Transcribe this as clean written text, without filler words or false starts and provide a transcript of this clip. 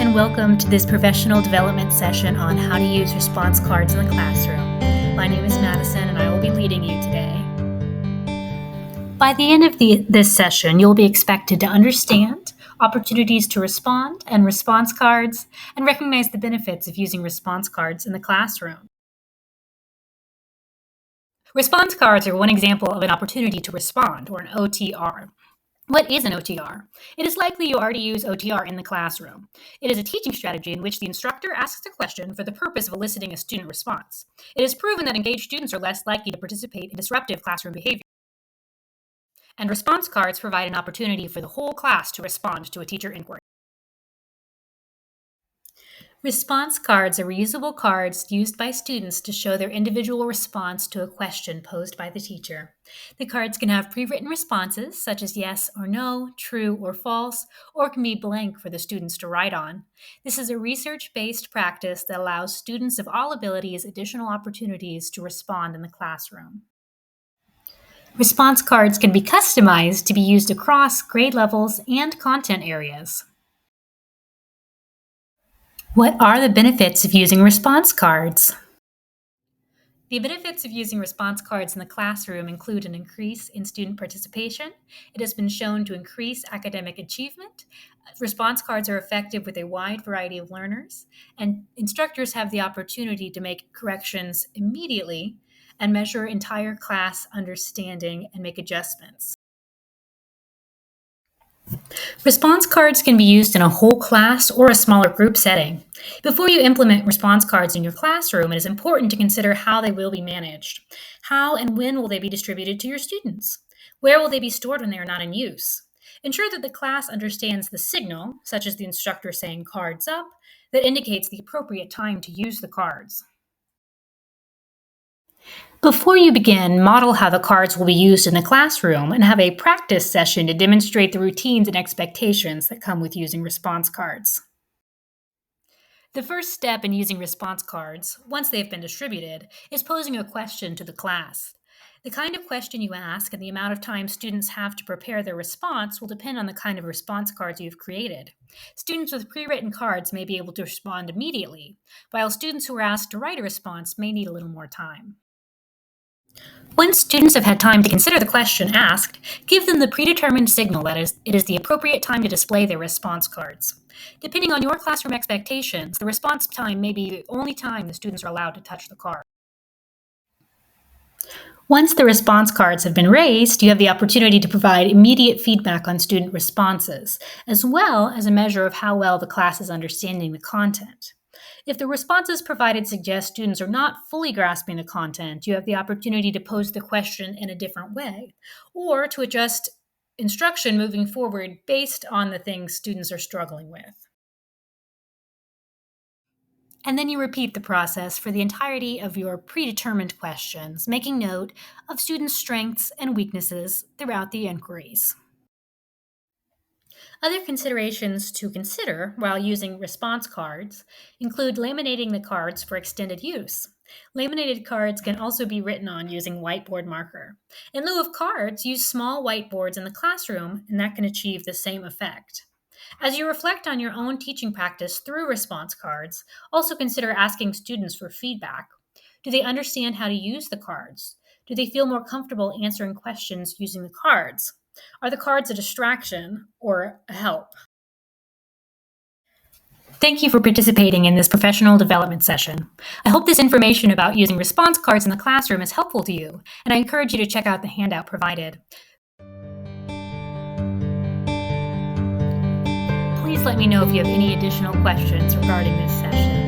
and welcome to this professional development session on how to use response cards in the classroom. My name is Madison and I will be leading you today. By the end of this session, you'll be expected to understand opportunities to respond and response cards, and recognize the benefits of using response cards in the classroom. Response cards are one example of an opportunity to respond, or an OTR. What is an OTR? It is likely you already use OTR in the classroom. It is a teaching strategy in which the instructor asks a question for the purpose of eliciting a student response. It is proven that engaged students are less likely to participate in disruptive classroom behavior. And response cards provide an opportunity for the whole class to respond to a teacher inquiry. Response cards are reusable cards used by students to show their individual response to a question posed by the teacher. The cards can have pre-written responses, such as yes or no, true or false, or can be blank for the students to write on. This is a research-based practice that allows students of all abilities additional opportunities to respond in the classroom. Response cards can be customized to be used across grade levels and content areas. What are the benefits of using response cards? The benefits of using response cards in the classroom include an increase in student participation. It has been shown to increase academic achievement. Response cards are effective with a wide variety of learners, and instructors have the opportunity to make corrections immediately and measure entire class understanding and make adjustments. Response cards can be used in a whole class or a smaller group setting. Before you implement response cards in your classroom, it is important to consider how they will be managed. How and when will they be distributed to your students? Where will they be stored when they are not in use? Ensure that the class understands the signal, such as the instructor saying "cards up," that indicates the appropriate time to use the cards. Before you begin, model how the cards will be used in the classroom and have a practice session to demonstrate the routines and expectations that come with using response cards. The first step in using response cards, once they've been distributed, is posing a question to the class. The kind of question you ask and the amount of time students have to prepare their response will depend on the kind of response cards you've created. Students with pre-written cards may be able to respond immediately, while students who are asked to write a response may need a little more time. Once students have had time to consider the question asked, give them the predetermined signal that it is the appropriate time to display their response cards. Depending on your classroom expectations, the response time may be the only time the students are allowed to touch the card. Once the response cards have been raised, you have the opportunity to provide immediate feedback on student responses, as well as a measure of how well the class is understanding the content. If the responses provided suggest students are not fully grasping the content, you have the opportunity to pose the question in a different way, or to adjust instruction moving forward based on the things students are struggling with. And then you repeat the process for the entirety of your predetermined questions, making note of students' strengths and weaknesses throughout the inquiries. Other considerations to consider while using response cards include laminating the cards for extended use. Laminated cards can also be written on using whiteboard marker. In lieu of cards, use small whiteboards in the classroom, and that can achieve the same effect. As you reflect on your own teaching practice through response cards, also consider asking students for feedback. Do they understand how to use the cards? Do they feel more comfortable answering questions using the cards? Are the cards a distraction or a help? Thank you for participating in this professional development session. I hope this information about using response cards in the classroom is helpful to you, and I encourage you to check out the handout provided. Please let me know if you have any additional questions regarding this session.